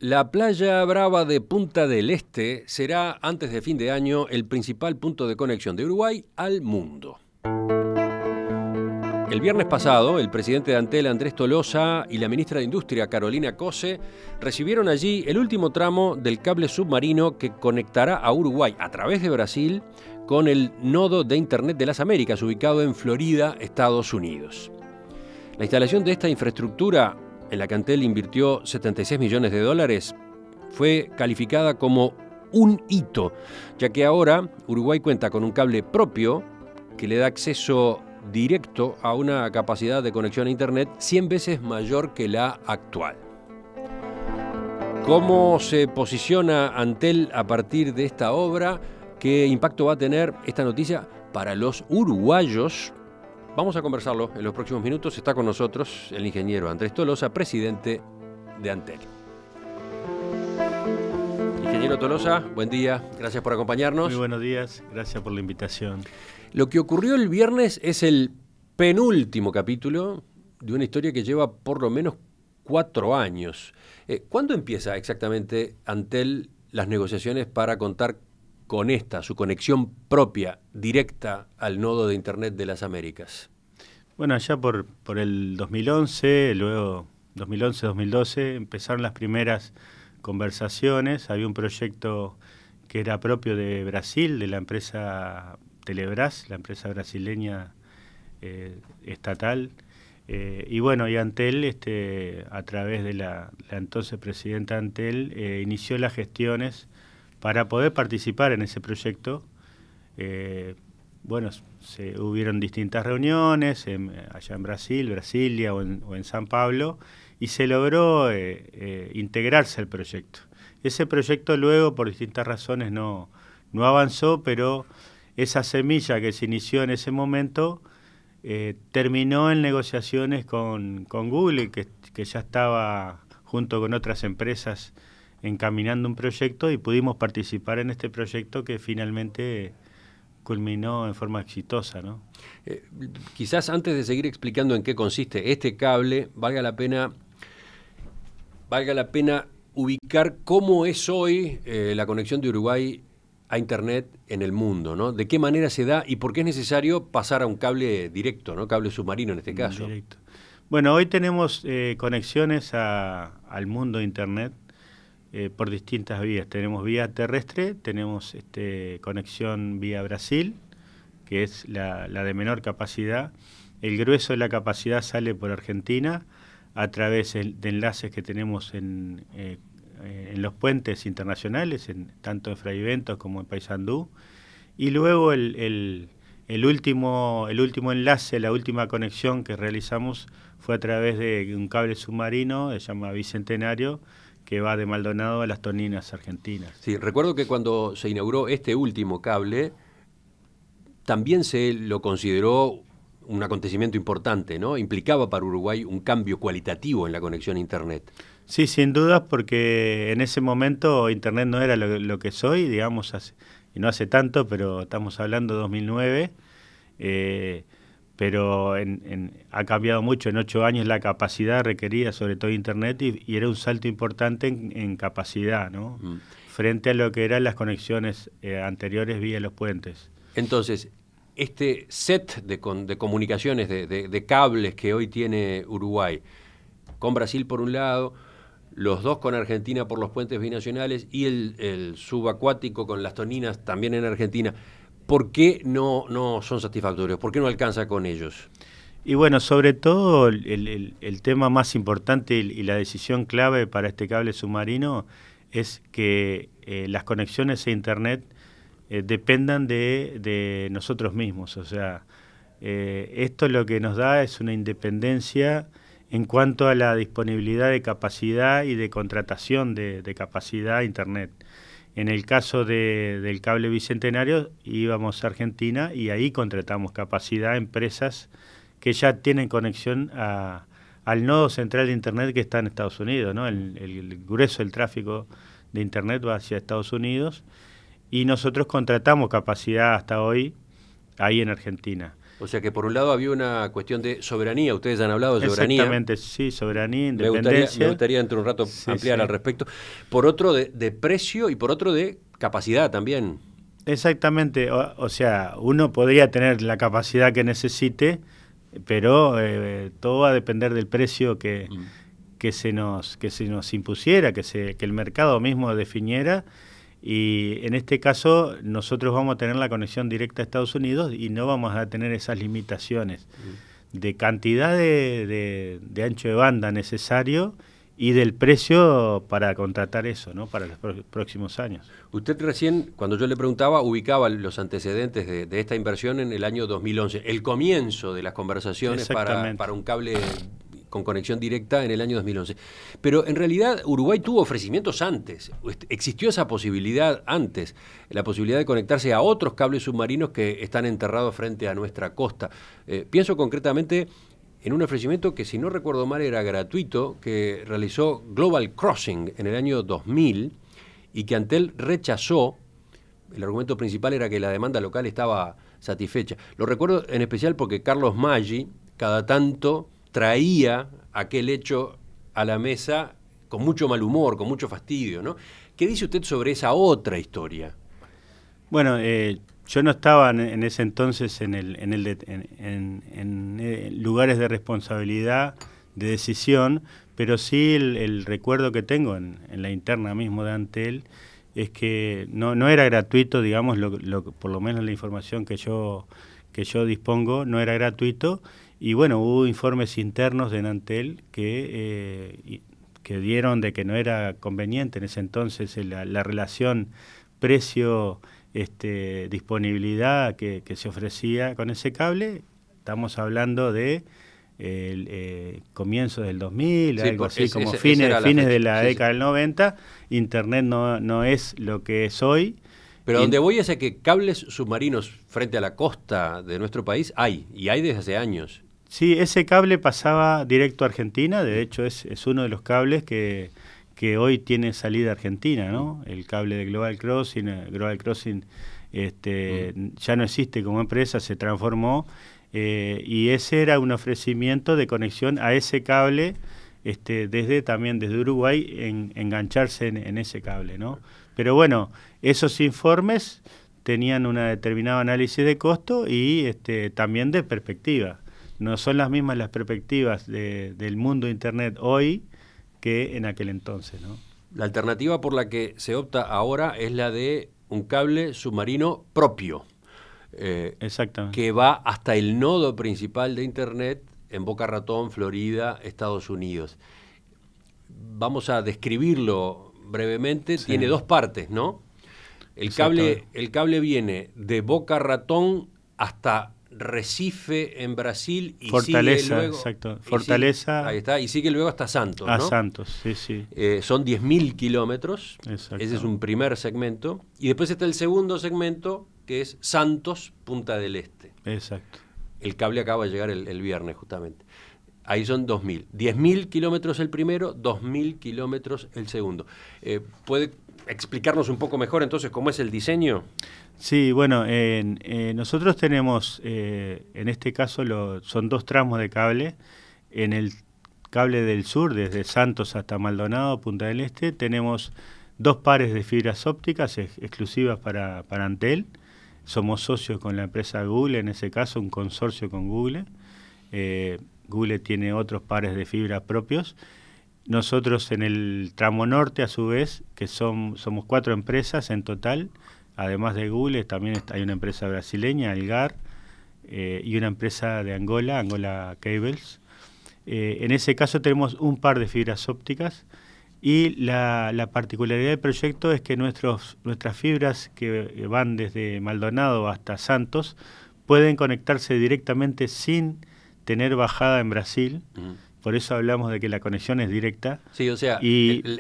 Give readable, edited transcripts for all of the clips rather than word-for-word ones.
La playa Brava de Punta del Este será, antes de fin de año, el principal punto de conexión de Uruguay al mundo. El viernes pasado, el presidente de Antel, Andrés Tolosa, y la ministra de Industria, Carolina Cose, recibieron allí el último tramo del cable submarino que conectará a Uruguay a través de Brasil con el nodo de Internet de las Américas, ubicado en Florida, Estados Unidos. La instalación de esta infraestructura, en la que Antel invirtió $76 millones, fue calificada como un hito, ya que ahora Uruguay cuenta con un cable propio que le da acceso directo a una capacidad de conexión a Internet 100 veces mayor que la actual. ¿Cómo se posiciona Antel a partir de esta obra? ¿Qué impacto va a tener esta noticia para los uruguayos? Vamos a conversarlo en los próximos minutos. Está con nosotros el ingeniero Andrés Tolosa, presidente de Antel. Ingeniero Tolosa, buen día, gracias por acompañarnos. Muy buenos días, gracias por la invitación. Lo que ocurrió el viernes es el penúltimo capítulo de una historia que lleva por lo menos 4 años. ¿Cuándo empieza exactamente Antel las negociaciones para contar con su conexión propia, directa al nodo de Internet de las Américas? Bueno, allá por el 2011, luego 2011-2012, empezaron las primeras conversaciones. Había un proyecto que era propio de Brasil, de la empresa Telebras, la empresa brasileña estatal. Y bueno, y Antel, a través de la entonces presidenta Antel, inició las gestiones para poder participar en ese proyecto. Bueno, hubieron distintas reuniones allá en Brasil, Brasilia o en San Pablo, y se logró integrarse al proyecto. Ese proyecto luego, por distintas razones, no avanzó, pero esa semilla que se inició en ese momento terminó en negociaciones con Google, que ya estaba junto con otras empresas encaminando un proyecto, y pudimos participar en este proyecto que finalmente culminó en forma exitosa, ¿no? Quizás antes de seguir explicando en qué consiste este cable, valga la pena ubicar cómo es hoy la conexión de Uruguay a Internet en el mundo, ¿no? De qué manera se da y por qué es necesario pasar a un cable directo, ¿no? Cable submarino en este caso. Directo. Bueno, hoy tenemos conexiones al mundo de Internet por distintas vías. Tenemos vía terrestre, tenemos conexión vía Brasil, que es la de menor capacidad. El grueso de la capacidad sale por Argentina a través de enlaces que tenemos en los puentes internacionales, tanto en Fray Bentos como en Paysandú. Y luego el último enlace, la última conexión que realizamos fue a través de un cable submarino, se llama Bicentenario, que va de Maldonado a Las Toninas, Argentinas. Sí, recuerdo que cuando se inauguró este último cable, también se lo consideró un acontecimiento importante, ¿no? Implicaba para Uruguay un cambio cualitativo en la conexión a Internet. Sí, sin dudas, porque en ese momento Internet no era lo que es hoy, digamos, y no hace tanto, pero estamos hablando de 2009, pero ha cambiado mucho en 8 años la capacidad requerida, sobre todo Internet, y era un salto importante en capacidad, ¿no? Frente a lo que eran las conexiones anteriores vía los puentes. Entonces, este set de comunicaciones, de cables que hoy tiene Uruguay, con Brasil por un lado, los dos con Argentina por los puentes binacionales y el subacuático con Las Toninas también en Argentina, ¿por qué no son satisfactorios? ¿Por qué no alcanza con ellos? Y bueno, sobre todo el tema más importante y la decisión clave para este cable submarino es que las conexiones a Internet dependan de nosotros mismos. O sea, esto lo que nos da es una independencia en cuanto a la disponibilidad de capacidad y de contratación de capacidad a Internet. En el caso del cable Bicentenario íbamos a Argentina y ahí contratamos capacidad a empresas que ya tienen conexión al nodo central de Internet que está en Estados Unidos, ¿no? El grueso del tráfico de Internet va hacia Estados Unidos y nosotros contratamos capacidad hasta hoy ahí en Argentina. O sea que por un lado había una cuestión de soberanía, ustedes han hablado de soberanía. Exactamente, sí, soberanía, independencia. Me gustaría dentro de un rato ampliar al respecto. Por otro de precio y por otro de capacidad también. Exactamente, o sea, uno podría tener la capacidad que necesite, pero todo va a depender del precio que se nos impusiera, que el mercado mismo definiera. Y en este caso nosotros vamos a tener la conexión directa a Estados Unidos y no vamos a tener esas limitaciones de cantidad de ancho de banda necesario y del precio para contratar eso, ¿no? Para los próximos años. Usted recién, cuando yo le preguntaba, ubicaba los antecedentes de esta inversión en el año 2011, el comienzo de las conversaciones para un cable con conexión directa en el año 2011. Pero en realidad Uruguay tuvo ofrecimientos antes, existió esa posibilidad antes, la posibilidad de conectarse a otros cables submarinos que están enterrados frente a nuestra costa. Pienso concretamente en un ofrecimiento que, si no recuerdo mal, era gratuito, que realizó Global Crossing en el año 2000 y que Antel rechazó. El argumento principal era que la demanda local estaba satisfecha. Lo recuerdo en especial porque Carlos Maggi cada tanto traía aquel hecho a la mesa con mucho mal humor, con mucho fastidio, ¿no? ¿Qué dice usted sobre esa otra historia? Bueno, yo no estaba en ese entonces en lugares de responsabilidad, de decisión, pero sí el recuerdo que tengo en la interna mismo de Antel es que no era gratuito, digamos, por lo menos la información que yo dispongo, no era gratuito. Y bueno, hubo informes internos de Antel que dieron de que no era conveniente en ese entonces la relación precio-disponibilidad que se ofrecía con ese cable. Estamos hablando de comienzos del 2000, sí, algo así, como fines de la década del 90. Internet no es lo que es hoy. Pero donde voy es a que cables submarinos frente a la costa de nuestro país hay desde hace años. Sí, ese cable pasaba directo a Argentina, de hecho es uno de los cables que hoy tiene salida argentina, ¿no? El cable de Global Crossing ya no existe como empresa, se transformó, y ese era un ofrecimiento de conexión a ese cable, desde Uruguay, engancharse en ese cable, ¿no? Pero bueno, esos informes tenían un determinado análisis de costo y también de perspectiva. No son las mismas las perspectivas del mundo de Internet hoy que en aquel entonces, ¿no? La alternativa por la que se opta ahora es la de un cable submarino propio, exactamente, que va hasta el nodo principal de Internet en Boca Ratón, Florida, Estados Unidos. Vamos a describirlo brevemente. Sí. Tiene dos partes, ¿no? El cable viene de Boca Ratón hasta Recife en Brasil y Fortaleza, sigue luego, exacto. Fortaleza. Ahí está, y sigue luego hasta Santos, ¿no? A Santos, sí, sí. Son 10.000 kilómetros. Ese es un primer segmento. Y después está el segundo segmento, que es Santos, Punta del Este. Exacto. El cable acaba de llegar el viernes, justamente. Ahí son 2.000. 10.000 kilómetros el primero, 2.000 kilómetros el segundo. ¿Puede explicarnos un poco mejor entonces cómo es el diseño? Sí, bueno, nosotros tenemos, en este caso son dos tramos de cable. En el cable del sur, desde Santos hasta Maldonado, Punta del Este, tenemos dos pares de fibras ópticas exclusivas para Antel. Somos socios con la empresa Google, en ese caso un consorcio con Google. Google tiene otros pares de fibra propios. Nosotros en el tramo norte, a su vez, que somos 4 empresas en total. Además de Google, también hay una empresa brasileña, Algar, y una empresa de Angola Cables. En ese caso tenemos un par de fibras ópticas y la particularidad del proyecto es que nuestras fibras que van desde Maldonado hasta Santos pueden conectarse directamente sin tener bajada en Brasil. Por eso hablamos de que la conexión es directa. Sí, o sea,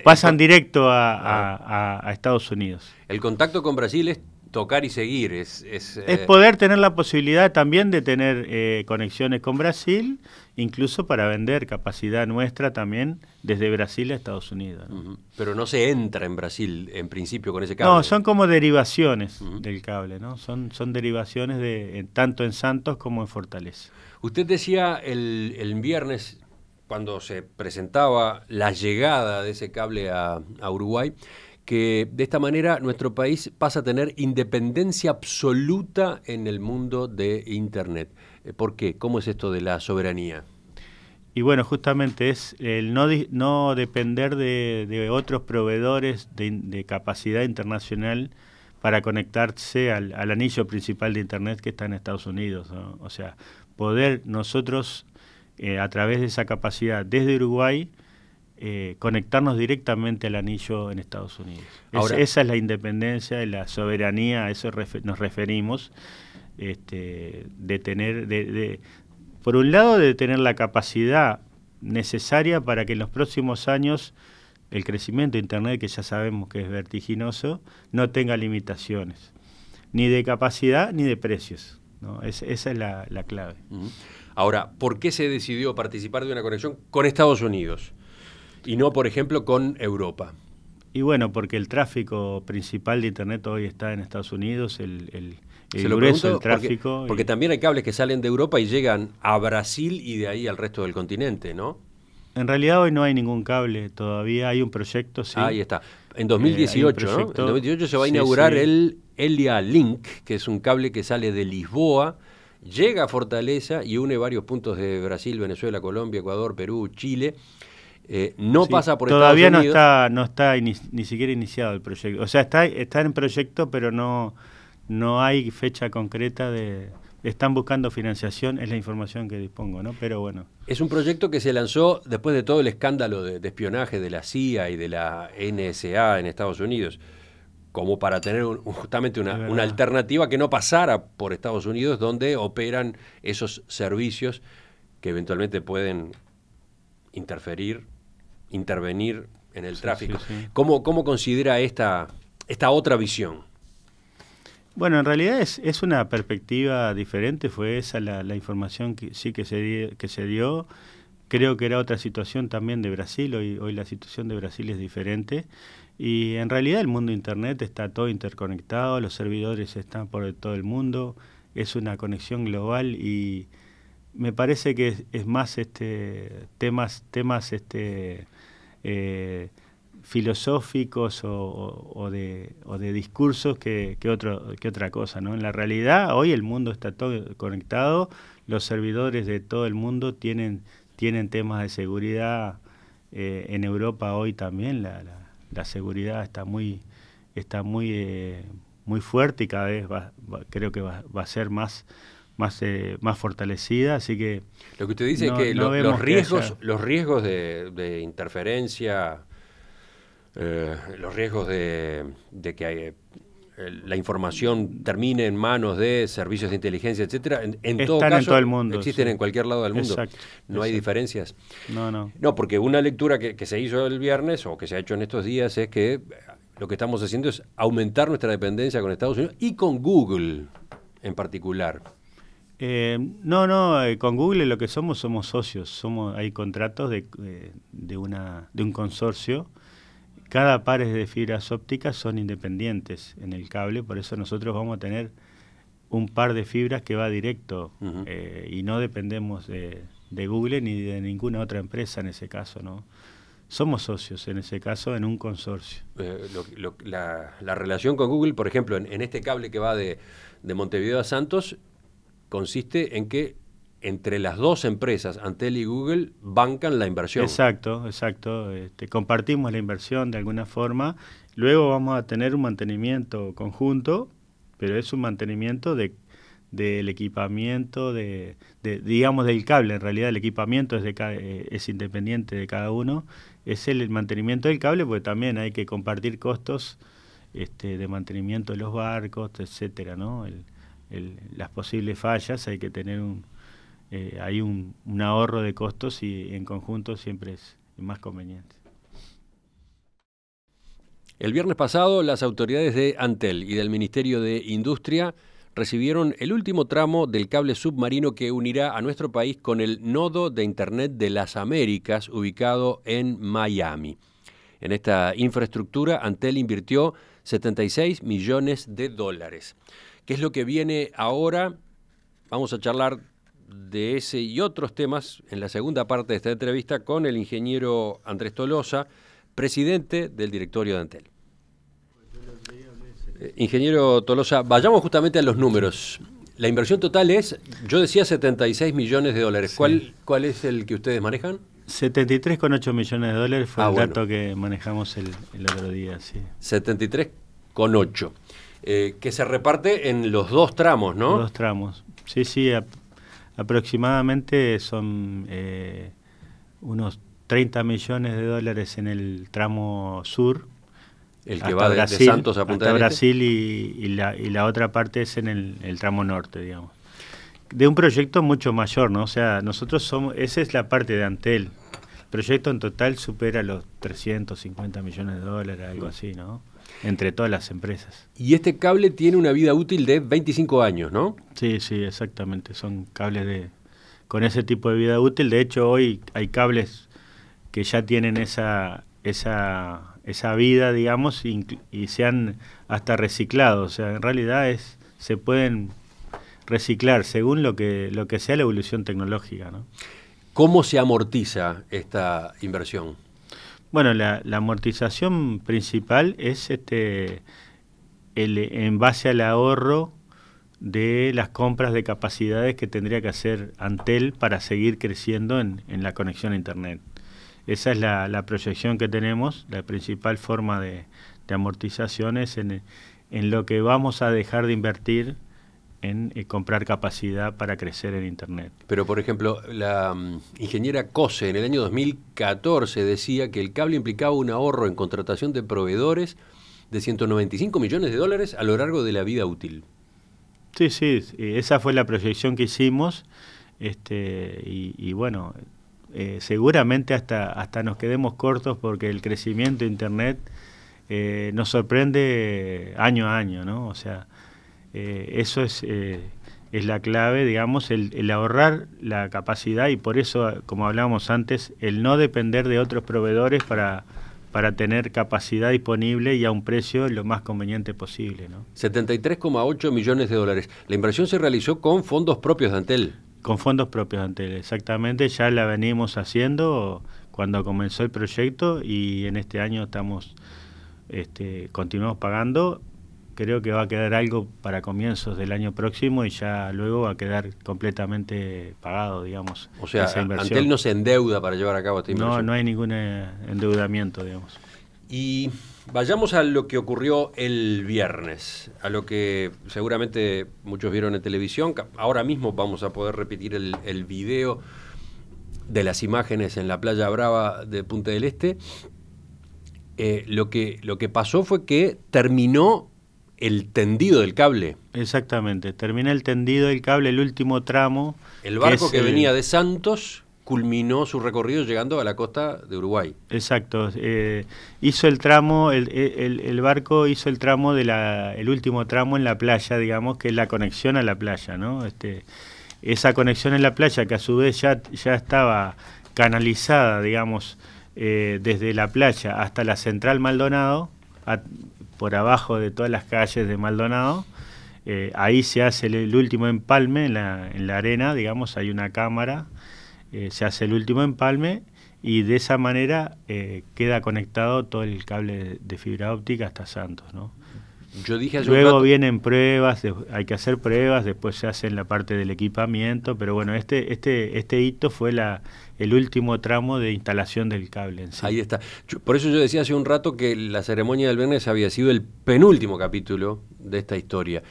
pasan directo a Estados Unidos. El contacto con Brasil es tocar y seguir. Es poder tener la posibilidad también de tener conexiones con Brasil, incluso para vender capacidad nuestra también desde Brasil a Estados Unidos, ¿no? Pero no se entra en Brasil en principio con ese cable. No, son como derivaciones del cable, ¿no? Son derivaciones tanto en Santos como en Fortaleza. Usted decía el viernes, cuando se presentaba la llegada de ese cable a Uruguay, que de esta manera nuestro país pasa a tener independencia absoluta en el mundo de Internet. ¿Por qué? ¿Cómo es esto de la soberanía? Y bueno, justamente es el no depender de otros proveedores de capacidad internacional para conectarse al anillo principal de Internet que está en Estados Unidos, ¿no? O sea, poder nosotros, a través de esa capacidad desde Uruguay, conectarnos directamente al anillo en Estados Unidos. Ahora, esa es la independencia y la soberanía, a eso nos referimos, de tener, por un lado, de tener la capacidad necesaria para que en los próximos años el crecimiento de Internet, que ya sabemos que es vertiginoso, no tenga limitaciones, ni de capacidad ni de precios, ¿no? Esa es la clave. Ahora, ¿por qué se decidió participar de una conexión con Estados Unidos y no, por ejemplo, con Europa? Y bueno, porque el tráfico principal de Internet hoy está en Estados Unidos, el grueso del tráfico. Porque también hay cables que salen de Europa y llegan a Brasil y de ahí al resto del continente, ¿no? En realidad hoy no hay ningún cable todavía, hay un proyecto, sí. Ahí está. En 2018, ¿no? En 2018 se va a inaugurar el Elia Link, que es un cable que sale de Lisboa, llega a Fortaleza y une varios puntos de Brasil, Venezuela, Colombia, Ecuador, Perú, Chile. No pasa por Estados Unidos. Todavía no está ni siquiera iniciado el proyecto. O sea, está en proyecto, pero no hay fecha concreta están buscando financiación, es la información que dispongo, ¿no? Pero bueno. Es un proyecto que se lanzó después de todo el escándalo de espionaje de la CIA y de la NSA en Estados Unidos, como para tener justamente una alternativa que no pasara por Estados Unidos, donde operan esos servicios que eventualmente pueden intervenir en el tráfico. Sí. ¿Cómo considera esta otra visión? Bueno, en realidad es una perspectiva diferente, fue esa la información que sí que se dio. Creo que era otra situación también de Brasil, hoy la situación de Brasil es diferente. Y en realidad el mundo de Internet está todo interconectado, los servidores están por todo el mundo, es una conexión global y me parece que es más temas filosóficos o de discursos que otra cosa, ¿no? En la realidad, hoy el mundo está todo conectado, los servidores de todo el mundo tienen temas de seguridad. En Europa hoy también la seguridad está muy fuerte y cada vez creo que va a ser más fortalecida, así que lo que usted dice es que los riesgos de interferencia, los riesgos de que la información termine en manos de servicios de inteligencia, etcétera, en todo caso, en todo el mundo, existen en cualquier lado del mundo. Exacto, no hay diferencias. No, porque una lectura que se hizo el viernes o que se ha hecho en estos días es que lo que estamos haciendo es aumentar nuestra dependencia con Estados Unidos y con Google en particular. Con Google lo que somos socios, hay contratos de un consorcio. Cada par de fibras ópticas son independientes en el cable, por eso nosotros vamos a tener un par de fibras que va directo y no dependemos de Google ni de ninguna otra empresa en ese caso, ¿no? Somos socios en ese caso en un consorcio. La relación con Google, por ejemplo, en este cable que va de Montevideo a Santos, consiste en que entre las dos empresas, Antel y Google, bancan la inversión. Exacto. Compartimos la inversión de alguna forma. Luego vamos a tener un mantenimiento conjunto, pero es un mantenimiento del equipamiento, digamos del cable. En realidad el equipamiento es independiente de cada uno. Es el mantenimiento del cable, porque también hay que compartir costos de mantenimiento de los barcos, etcétera, ¿no? Las posibles fallas, hay que tener un ahorro de costos y en conjunto siempre es más conveniente. El viernes pasado, las autoridades de Antel y del Ministerio de Industria recibieron el último tramo del cable submarino que unirá a nuestro país con el nodo de Internet de las Américas, ubicado en Miami. En esta infraestructura, Antel invirtió 76 millones de dólares. ¿Qué es lo que viene ahora? Vamos a charlar de ese y otros temas en la segunda parte de esta entrevista con el ingeniero Andrés Tolosa, presidente del directorio de Antel. Ingeniero Tolosa, vayamos justamente a los números. La inversión total es, yo decía 76 millones de dólares. Sí. ¿Cuál es el que ustedes manejan? 73,8 millones de dólares fue el bueno. dato que manejamos el otro día, sí. 73,8. Que se reparte en los dos tramos, ¿no? Los dos tramos. Sí, sí, aproximadamente son unos 30 millones de dólares en el tramo sur. El que va de Santos a Punta del Este. Brasil y la otra parte es en el tramo norte, digamos. De un proyecto mucho mayor, ¿no? O sea, nosotros somos, esa es la parte de Antel. El proyecto en total supera los 350 millones de dólares, algo así, ¿no? Entre todas las empresas. Y este cable tiene una vida útil de 25 años, ¿no? Sí, sí, exactamente. Son cables con ese tipo de vida útil. De hecho, hoy hay cables que ya tienen esa vida, digamos, y se han hasta reciclado. O sea, en realidad se pueden reciclar según lo que sea la evolución tecnológica, ¿no? ¿Cómo se amortiza esta inversión? Bueno, la amortización principal es en base al ahorro de las compras de capacidades que tendría que hacer Antel para seguir creciendo en la conexión a Internet. Esa es la proyección que tenemos. La principal forma de amortización es en lo que vamos a dejar de invertir en comprar capacidad para crecer en Internet. Pero, por ejemplo, la ingeniera Cose en el año 2014 decía que el cable implicaba un ahorro en contratación de proveedores de 195 millones de dólares a lo largo de la vida útil. Sí, sí, esa fue la proyección que hicimos y bueno, seguramente hasta nos quedemos cortos porque el crecimiento de Internet nos sorprende año a año, ¿no? O sea, eso es la clave, digamos, el ahorrar la capacidad y por eso, como hablábamos antes, el no depender de otros proveedores para tener capacidad disponible y a un precio lo más conveniente posible, ¿no? 73,8 millones de dólares. La inversión se realizó con fondos propios de Antel. Con fondos propios de Antel, exactamente. Ya la venimos haciendo cuando comenzó el proyecto y en este año continuamos pagando. Creo que va a quedar algo para comienzos del año próximo y ya luego va a quedar completamente pagado, digamos. O sea, Antel no se endeuda para llevar a cabo esta inversión. No hay ningún endeudamiento, digamos. Y vayamos a lo que ocurrió el viernes, a lo que seguramente muchos vieron en televisión. Ahora mismo vamos a poder repetir el video de las imágenes en la playa Brava de Punta del Este. Lo que pasó fue que terminó el tendido del cable. Exactamente, termina el tendido del cable, el último tramo. El barco que venía de Santos culminó su recorrido llegando a la costa de Uruguay. Exacto, hizo el tramo, el barco hizo el tramo el último tramo en la playa, digamos, que es la conexión a la playa, ¿no? Esa conexión en la playa que a su vez ya estaba canalizada, digamos, desde la playa hasta la central Maldonado, por abajo de todas las calles de Maldonado, ahí se hace el último empalme en la arena, digamos, hay una cámara, se hace el último empalme y de esa manera queda conectado todo el cable de fibra óptica hasta Santos, ¿no? Yo dije hace Luego un rato, vienen pruebas, hay que hacer pruebas, después se hace en la parte del equipamiento, pero bueno, este hito fue el último tramo de instalación del cable en sí. Ahí está. Por eso yo decía hace un rato que la ceremonia del viernes había sido el penúltimo capítulo de esta historia.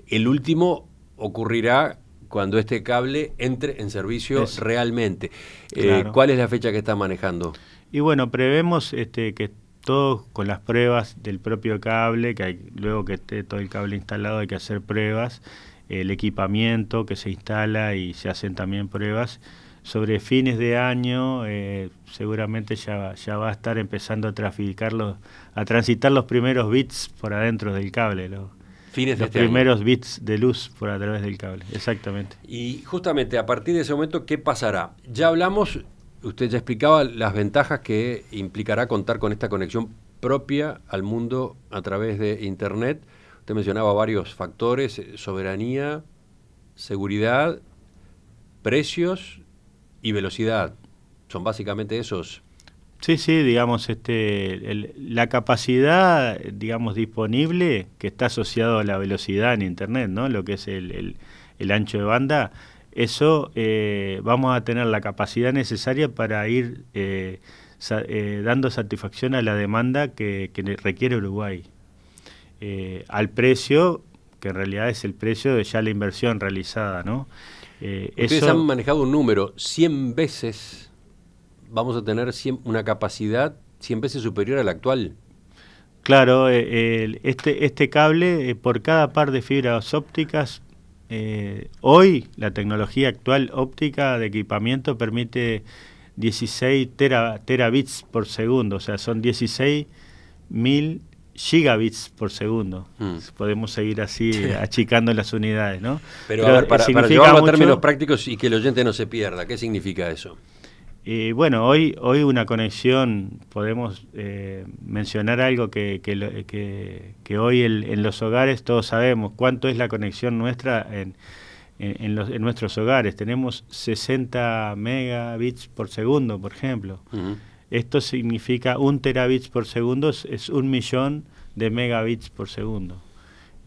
El último ocurrirá cuando este cable entre en servicio realmente. Claro. ¿Cuál es la fecha que está manejando? Y bueno, prevemos que todo con las pruebas del propio cable, luego que esté todo el cable instalado hay que hacer pruebas, el equipamiento que se instala y se hacen también pruebas, sobre fines de año seguramente ya va a estar empezando a transitar los primeros bits por adentro del cable, los primeros bits de luz por a través del cable, exactamente. Y justamente a partir de ese momento, ¿qué pasará? Ya hablamos, usted ya explicaba las ventajas que implicará contar con esta conexión propia al mundo a través de Internet. Usted mencionaba varios factores: soberanía, seguridad, precios y velocidad. Son básicamente esos. Sí, digamos, la capacidad, digamos, disponible que está asociado a la velocidad en Internet, ¿no? Lo que es el ancho de banda, eso vamos a tener la capacidad necesaria para ir dando satisfacción a la demanda que requiere Uruguay. Al precio, que en realidad es el precio de ya la inversión realizada, ¿no? Ustedes han manejado un número, 100 veces... Vamos a tener una capacidad 100 veces superior a la actual. Claro, este cable, por cada par de fibras ópticas, hoy la tecnología actual óptica de equipamiento permite 16 terabits por segundo, o sea, son 16.000 gigabits por segundo. Podemos seguir así achicando las unidades, ¿no? Pero a ver, para llevarlo a términos prácticos y que el oyente no se pierda, ¿qué significa eso? Bueno, hoy una conexión, podemos mencionar algo que hoy en los hogares todos sabemos cuánto es la conexión nuestra en nuestros hogares. Tenemos 60 megabits por segundo, por ejemplo. Esto significa 1 terabits por segundo, es 1 millón de megabits por segundo.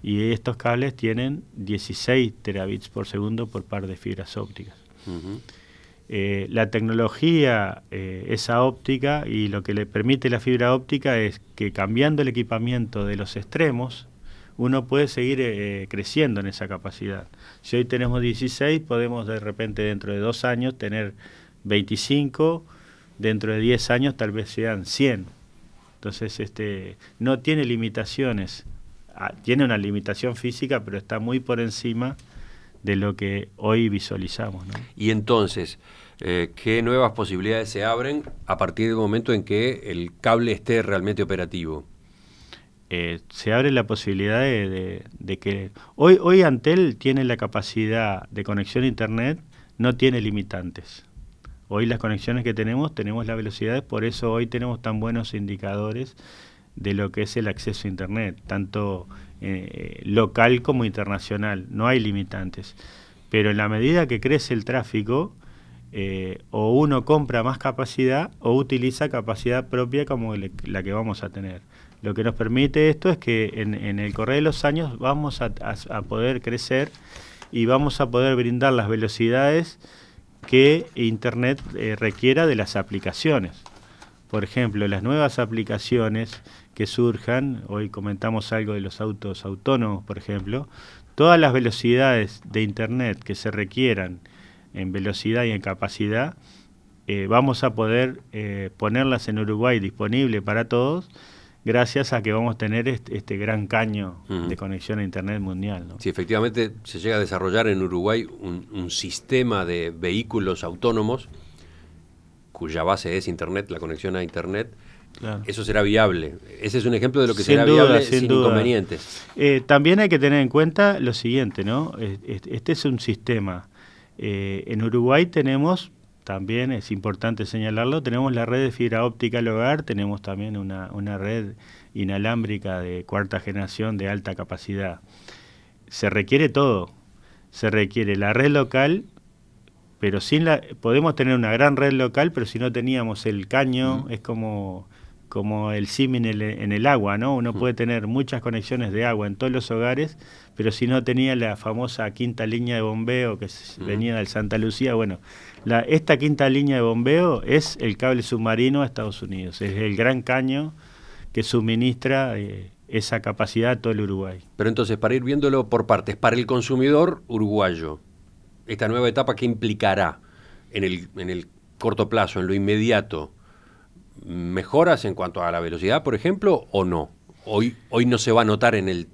Y estos cables tienen 16 terabits por segundo por par de fibras ópticas. La tecnología, esa óptica, y lo que le permite la fibra óptica es que cambiando el equipamiento de los extremos, uno puede seguir creciendo en esa capacidad. Si hoy tenemos 16, podemos de repente dentro de 2 años tener 25, dentro de 10 años tal vez sean 100. Entonces no tiene limitaciones, tiene una limitación física, pero está muy por encima de lo que hoy visualizamos, ¿no? Y entonces, ¿qué nuevas posibilidades se abren a partir del momento en que el cable esté realmente operativo? Se abre la posibilidad de que... Hoy Antel tiene la capacidad de conexión a Internet, no tiene limitantes. Hoy las conexiones que tenemos las velocidades, por eso hoy tenemos tan buenos indicadores de lo que es el acceso a Internet, tanto local como internacional. No hay limitantes. Pero en la medida que crece el tráfico, o uno compra más capacidad o utiliza capacidad propia como la que vamos a tener. Lo que nos permite esto es que en el correr de los años vamos a poder crecer y vamos a poder brindar las velocidades que Internet requiera de las aplicaciones. Por ejemplo, las nuevas aplicaciones que surjan, hoy comentamos algo de los autos autónomos, por ejemplo, todas las velocidades de Internet que se requieran en velocidad y en capacidad, vamos a poder ponerlas en Uruguay disponible para todos, gracias a que vamos a tener este gran caño de conexión a Internet mundial, ¿no? Si efectivamente se llega a desarrollar en Uruguay un sistema de vehículos autónomos, cuya base es Internet, la conexión a Internet, claro, eso será viable. Ese es un ejemplo de lo que será viable sin inconvenientes. También hay que tener en cuenta lo siguiente, ¿no? Este es un sistema. En Uruguay tenemos, también es importante señalarlo, tenemos la red de fibra óptica al hogar, tenemos también una red inalámbrica de 4ª generación de alta capacidad. Se requiere todo. Se requiere la red local, pero podemos tener una gran red local, pero si no teníamos el caño, es como el símil en el agua, ¿no? Uno puede tener muchas conexiones de agua en todos los hogares, pero si no tenía la famosa 5ª línea de bombeo que venía del Santa Lucía, bueno, esta 5ª línea de bombeo es el cable submarino a Estados Unidos, es el gran caño que suministra esa capacidad a todo el Uruguay. Pero entonces, para ir viéndolo por partes, para el consumidor uruguayo, esta nueva etapa, ¿qué implicará en el corto plazo, en lo inmediato? ¿Mejoras en cuanto a la velocidad, por ejemplo, o no? Hoy no se va a notar en el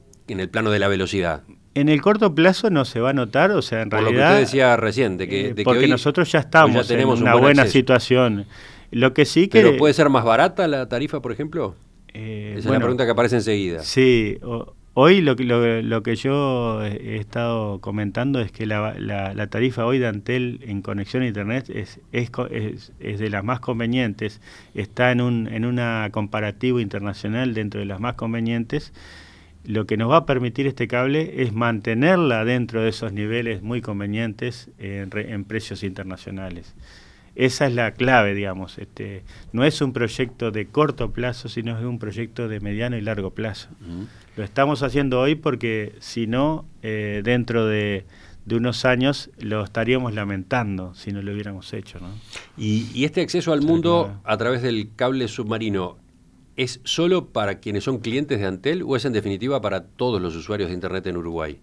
plano de la velocidad. En el corto plazo no se va a notar, o sea, en Por realidad... lo que usted decía recién, de que porque hoy, nosotros ya estamos ya tenemos en una un buen buena acceso. situación. Lo que sí que... ¿Pero puede ser más barata la tarifa, por ejemplo? Esa es la pregunta que aparece enseguida. Sí, hoy lo que yo he estado comentando es que la tarifa hoy de Antel en conexión a Internet es de las más convenientes, está en una comparativa internacional dentro de las más convenientes. Lo que nos va a permitir este cable es mantenerla dentro de esos niveles muy convenientes en precios internacionales. Esa es la clave, digamos. No es un proyecto de corto plazo, sino es un proyecto de mediano y largo plazo. Lo estamos haciendo hoy porque si no, dentro de unos años lo estaríamos lamentando si no lo hubiéramos hecho, ¿no? Y este acceso al mundo a través del cable submarino, ¿es solo para quienes son clientes de Antel o es en definitiva para todos los usuarios de Internet en Uruguay?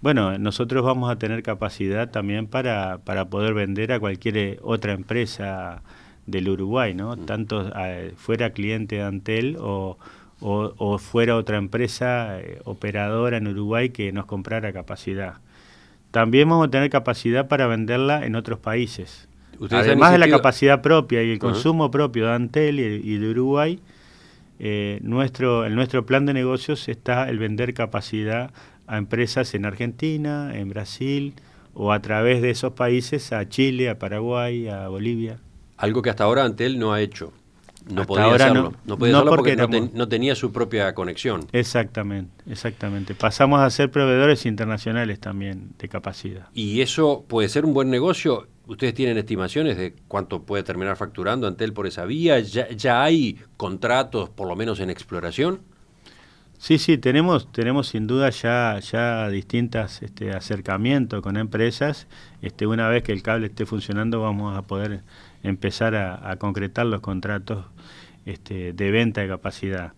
Bueno, nosotros vamos a tener capacidad también para poder vender a cualquier otra empresa del Uruguay, ¿no? Tanto fuera cliente de Antel o fuera otra empresa operadora en Uruguay que nos comprara capacidad. También vamos a tener capacidad para venderla en otros países. Además de la capacidad propia y el consumo propio de Antel y de Uruguay, en nuestro plan de negocios está el vender capacidad a empresas en Argentina, en Brasil, o a través de esos países a Chile, a Paraguay, a Bolivia. Algo que hasta ahora Antel no ha hecho. No Hasta podía ahora hacerlo. No podía hacerlo porque éramos... no tenía su propia conexión. Exactamente. Pasamos a ser proveedores internacionales también de capacidad. ¿Y eso puede ser un buen negocio? ¿Ustedes tienen estimaciones de cuánto puede terminar facturando Antel por esa vía? ¿Ya hay contratos, por lo menos en exploración? Sí, tenemos sin duda ya distintos acercamientos con empresas. Una vez que el cable esté funcionando vamos a poder empezar a concretar los contratos de venta de capacidad.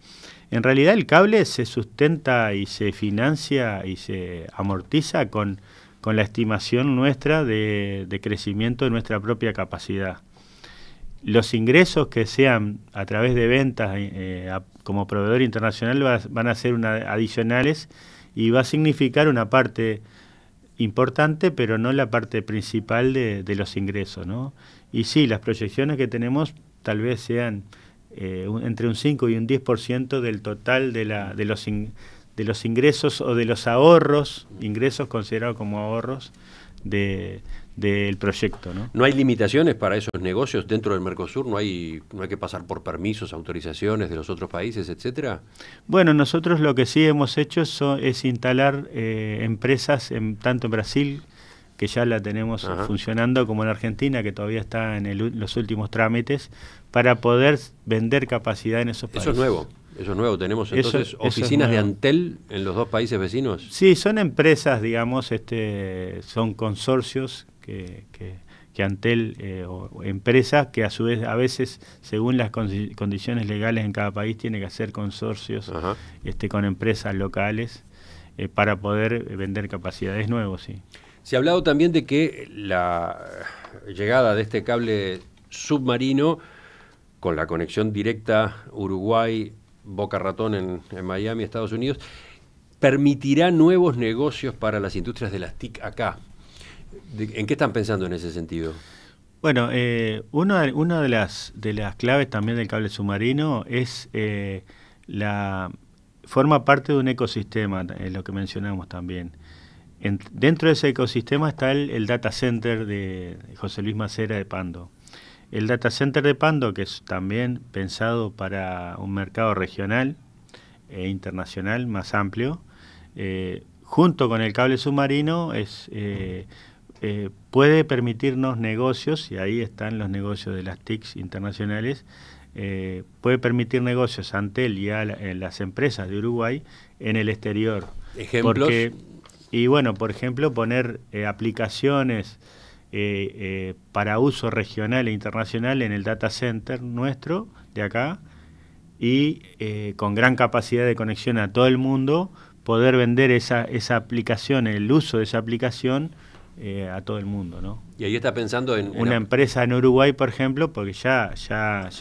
En realidad el cable se sustenta y se financia y se amortiza con la estimación nuestra de crecimiento de nuestra propia capacidad. Los ingresos que sean a través de ventas como proveedor internacional van a ser adicionales y va a significar una parte importante, pero no la parte principal de los ingresos, ¿no? Y sí, las proyecciones que tenemos tal vez sean entre un 5 y un 10% del total de los ingresos o de los ahorros, ingresos considerados como ahorros del proyecto, ¿no? ¿No hay limitaciones para esos negocios dentro del Mercosur? ¿No hay que pasar por permisos, autorizaciones de los otros países, etcétera? Bueno, nosotros lo que sí hemos hecho es instalar empresas tanto en Brasil, que ya la tenemos funcionando, como en Argentina, que todavía está en los últimos trámites, para poder vender capacidad en esos países. Eso es nuevo. ¿Tenemos entonces oficinas de Antel en los dos países vecinos? Sí, son empresas, digamos, son consorcios que Antel, o empresas que a su vez, a veces, según las condiciones legales en cada país, tiene que hacer consorcios con empresas locales para poder vender capacidad. Es nuevo, sí. Se ha hablado también de que la llegada de este cable submarino con la conexión directa Uruguay-Boca Ratón en Miami, Estados Unidos, permitirá nuevos negocios para las industrias de las TIC acá. ¿En qué están pensando en ese sentido? Bueno, una de las claves también del cable submarino es forma parte de un ecosistema, lo que mencionamos también. Dentro de ese ecosistema está el data center de José Luis Macera de Pando. El data center de Pando, que es también pensado para un mercado regional e internacional más amplio, junto con el cable submarino, puede permitirnos negocios, y ahí están los negocios de las TICs internacionales, puede permitir negocios a Antel y a las empresas de Uruguay en el exterior. ¿Ejemplos? Y bueno, por ejemplo, poner aplicaciones para uso regional e internacional en el data center nuestro, de acá, y con gran capacidad de conexión a todo el mundo, poder vender esa aplicación, el uso de esa aplicación a todo el mundo, ¿no? Y ahí está pensando en una empresa en Uruguay, por ejemplo, porque ya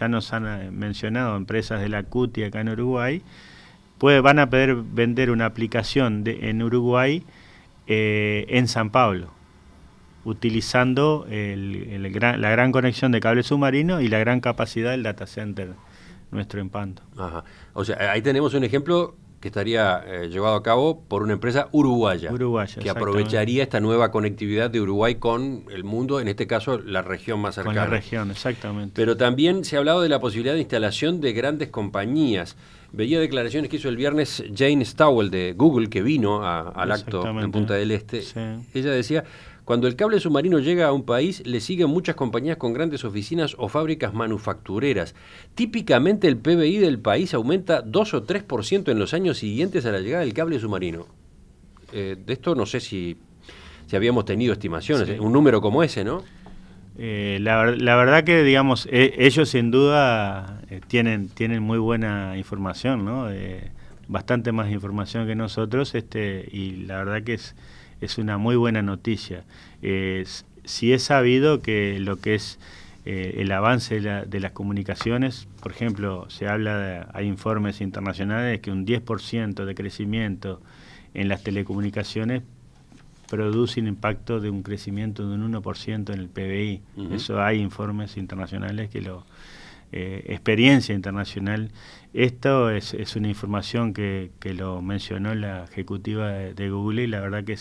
nos han mencionado empresas de la CUTI acá en Uruguay, van a poder vender una aplicación en Uruguay en San Pablo, utilizando la gran conexión de cable submarino y la gran capacidad del data center nuestro en Panto. Ajá. O sea, ahí tenemos un ejemplo que estaría llevado a cabo por una empresa uruguaya, que aprovecharía esta nueva conectividad de Uruguay con el mundo, en este caso la región más cercana. Con la región, exactamente. Pero también se ha hablado de la posibilidad de instalación de grandes compañías. Veía declaraciones que hizo el viernes Jane Stowell de Google, que vino al acto en Punta del Este. Sí. Ella decía: cuando el cable submarino llega a un país, le siguen muchas compañías con grandes oficinas o fábricas manufactureras. Típicamente el PBI del país aumenta 2 o 3% en los años siguientes a la llegada del cable submarino. De esto no sé si habíamos tenido estimaciones, un número como ese, ¿no? La verdad que, digamos, ellos sin duda tienen muy buena información, ¿no? Bastante más información que nosotros, y la verdad que es una muy buena noticia. Sí he sabido que lo que es el avance de las comunicaciones, por ejemplo, hay informes internacionales que un 10% de crecimiento en las telecomunicaciones produce un impacto de un crecimiento de un 1% en el PBI. Eso hay informes internacionales que experiencia internacional. Esto es una información que lo mencionó la ejecutiva de Google, y la verdad que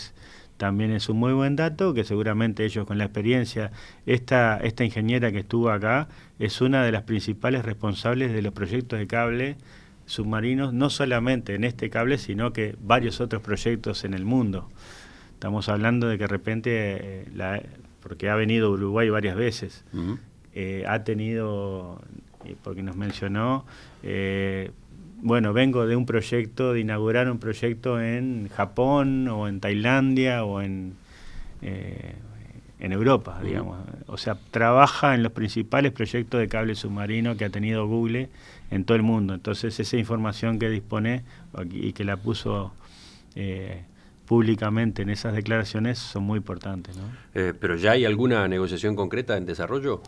también es un muy buen dato, que seguramente ellos con la experiencia, esta ingeniera que estuvo acá es una de las principales responsables de los proyectos de cable submarinos, no solamente en este cable, sino que varios otros proyectos en el mundo. Estamos hablando de que de repente, porque ha venido a Uruguay varias veces, ha tenido, porque nos mencionó, bueno, vengo de un proyecto, de inaugurar un proyecto en Japón o en Tailandia o en Europa, digamos. O sea, trabaja en los principales proyectos de cable submarino que ha tenido Google en todo el mundo. Entonces, esa información que dispone y que la puso públicamente en esas declaraciones son muy importantes, ¿no? ¿Pero ya hay alguna negociación concreta en desarrollo?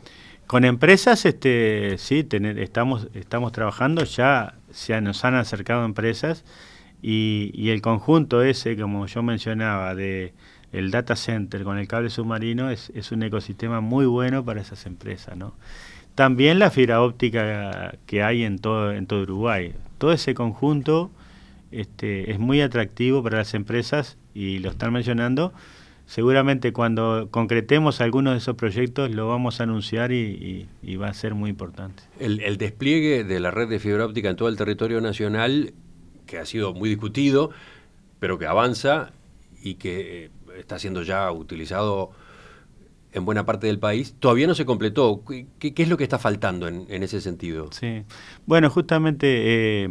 Con empresas, sí, estamos trabajando, ya nos han acercado empresas, y el conjunto ese, como yo mencionaba, de el data center con el cable submarino es un ecosistema muy bueno para esas empresas, ¿no? También la fibra óptica que hay en todo Uruguay. Todo ese conjunto es muy atractivo para las empresas, y lo están mencionando. Seguramente cuando concretemos algunos de esos proyectos lo vamos a anunciar y va a ser muy importante. El despliegue de la red de fibra óptica en todo el territorio nacional, que ha sido muy discutido, pero que avanza y que está siendo ya utilizado en buena parte del país, todavía no se completó. ¿Qué es lo que está faltando en ese sentido? Sí, bueno, justamente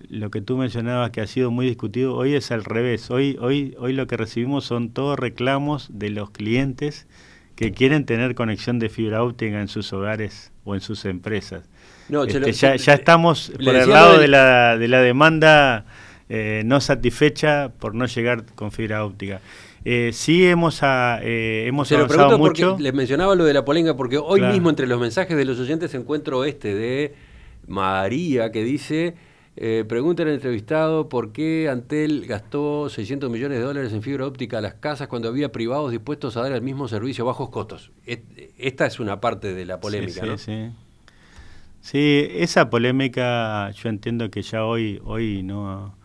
lo que tú mencionabas, que ha sido muy discutido, hoy es al revés. Hoy lo que recibimos son todos reclamos de los clientes que quieren tener conexión de fibra óptica en sus hogares o en sus empresas. No, ya estamos por el lado de la demanda no satisfecha por no llegar con fibra óptica. Sí hemos avanzado mucho. Porque les mencionaba lo de la polémica, porque hoy mismo entre los mensajes de los oyentes encuentro de María, que dice: pregunta al entrevistado por qué Antel gastó $600 millones en fibra óptica a las casas cuando había privados dispuestos a dar el mismo servicio a bajos costos. Esta es una parte de la polémica, sí, ¿no? Sí. Sí, esa polémica yo entiendo que ya hoy no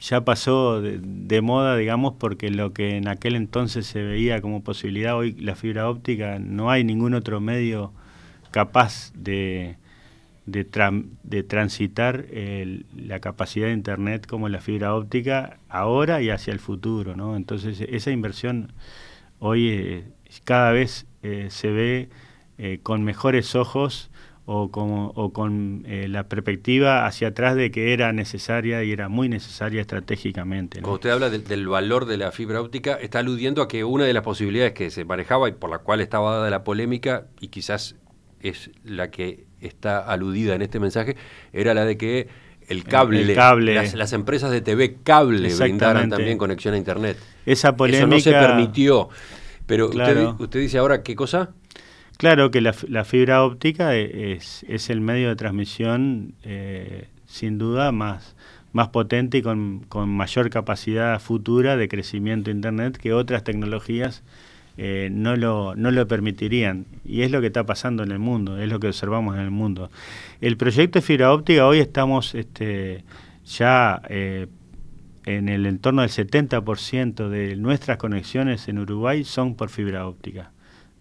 ya pasó de moda, digamos, porque lo que en aquel entonces se veía como posibilidad, hoy la fibra óptica, no hay ningún otro medio capaz de transitar la capacidad de Internet como la fibra óptica ahora y hacia el futuro, ¿no? Entonces esa inversión hoy cada vez se ve con mejores ojos o con la perspectiva hacia atrás de que era necesaria y era muy necesaria estratégicamente, ¿no? Cuando usted habla del valor de la fibra óptica, está aludiendo a que una de las posibilidades que se manejaba y por la cual estaba dada la polémica, y quizás es la que está aludida en este mensaje, era la de que el cable. Las empresas de TV cable brindaran también conexión a Internet. Esa polémica, eso no se permitió. Pero claro. Usted dice ahora, ¿qué cosa? Claro que la fibra óptica es el medio de transmisión sin duda más potente y con mayor capacidad futura de crecimiento de Internet que otras tecnologías no lo permitirían. Y es lo que está pasando en el mundo, es lo que observamos en el mundo. El proyecto de fibra óptica, hoy estamos ya en el entorno del 70% de nuestras conexiones en Uruguay son por fibra óptica.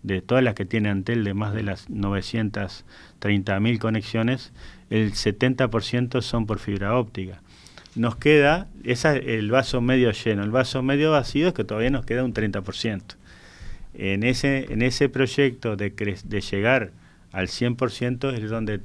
De todas las que tiene Antel, de más de las 930.000 conexiones, el 70% son por fibra óptica. Nos queda, el vaso medio lleno. El vaso medio vacío es que todavía nos queda un 30%. En ese proyecto de llegar al 100% es donde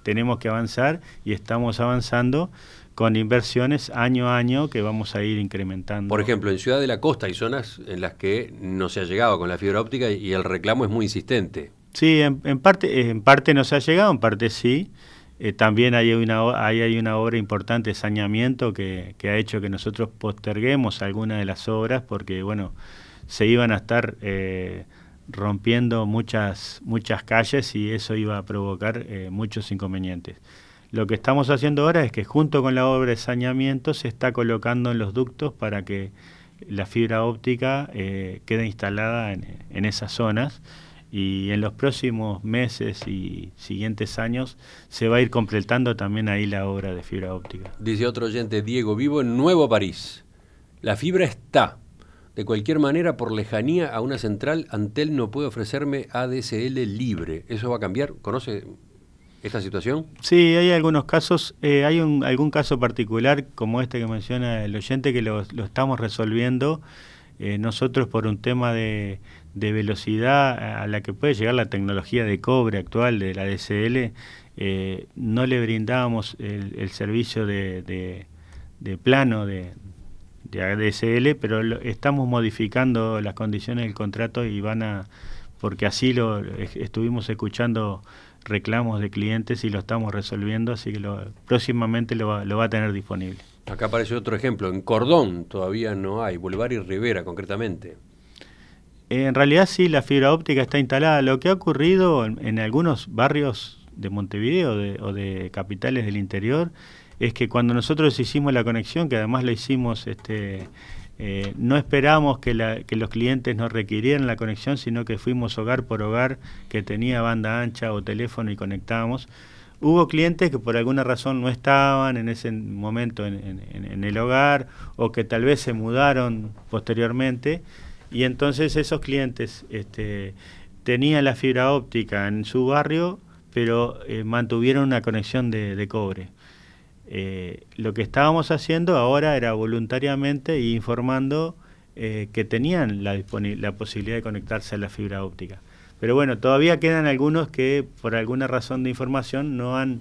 tenemos que avanzar, y estamos avanzando con inversiones año a año que vamos a ir incrementando. Por ejemplo, en Ciudad de la Costa hay zonas en las que no se ha llegado con la fibra óptica y el reclamo es muy insistente. Sí, en parte no se ha llegado, en parte sí. También hay una obra importante de saneamiento que ha hecho que nosotros posterguemos algunas de las obras porque, bueno, se iban a estar rompiendo muchas calles y eso iba a provocar muchos inconvenientes. Lo que estamos haciendo ahora es que junto con la obra de saneamiento se está colocando en los ductos para que la fibra óptica quede instalada en esas zonas, y en los próximos meses y siguientes años se va a ir completando también ahí la obra de fibra óptica. Dice otro oyente: Diego, vivo en Nuevo París. La fibra está. De cualquier manera, por lejanía a una central, Antel no puede ofrecerme ADSL libre. ¿Eso va a cambiar? ¿Conoce esta situación? Sí, hay algunos casos. Hay algún caso particular, como este que menciona el oyente, que lo estamos resolviendo. Nosotros, por un tema de velocidad a la que puede llegar la tecnología de cobre actual de la ADSL, no le brindábamos el servicio de plano de ADSL, pero estamos modificando las condiciones del contrato y porque así estuvimos escuchando reclamos de clientes y lo estamos resolviendo, así que próximamente lo va a tener disponible. Acá aparece otro ejemplo, en Cordón todavía no hay, Boulevard y Rivera concretamente. En realidad sí, la fibra óptica está instalada. Lo que ha ocurrido en algunos barrios de Montevideo o de capitales del interior es que cuando nosotros hicimos la conexión, que además lo hicimos, no esperamos que los clientes nos requirieran la conexión, sino que fuimos hogar por hogar que tenía banda ancha o teléfono y conectábamos. Hubo clientes que por alguna razón no estaban en ese momento en el hogar, o que tal vez se mudaron posteriormente, y entonces esos clientes tenían la fibra óptica en su barrio, pero mantuvieron una conexión de cobre. Lo que estábamos haciendo ahora era voluntariamente e informando que tenían la posibilidad de conectarse a la fibra óptica. Pero bueno, todavía quedan algunos que por alguna razón de información no han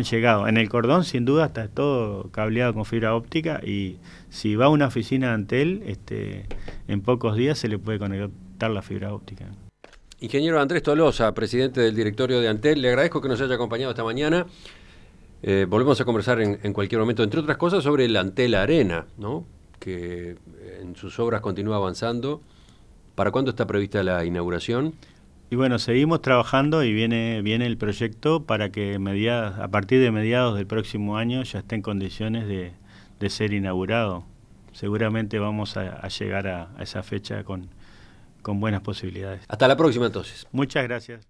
llegado. En el Cordón, sin duda, está todo cableado con fibra óptica, y si va a una oficina de Antel, en pocos días se le puede conectar la fibra óptica. Ingeniero Andrés Tolosa, presidente del directorio de Antel, le agradezco que nos haya acompañado esta mañana. Volvemos a conversar en cualquier momento, entre otras cosas, sobre el Antel Arena, ¿no?, que en sus obras continúa avanzando. ¿Para cuándo está prevista la inauguración? Y bueno, seguimos trabajando y viene el proyecto para que a partir de mediados del próximo año ya esté en condiciones de ser inaugurado. Seguramente vamos a llegar a esa fecha con buenas posibilidades. Hasta la próxima entonces. Muchas gracias.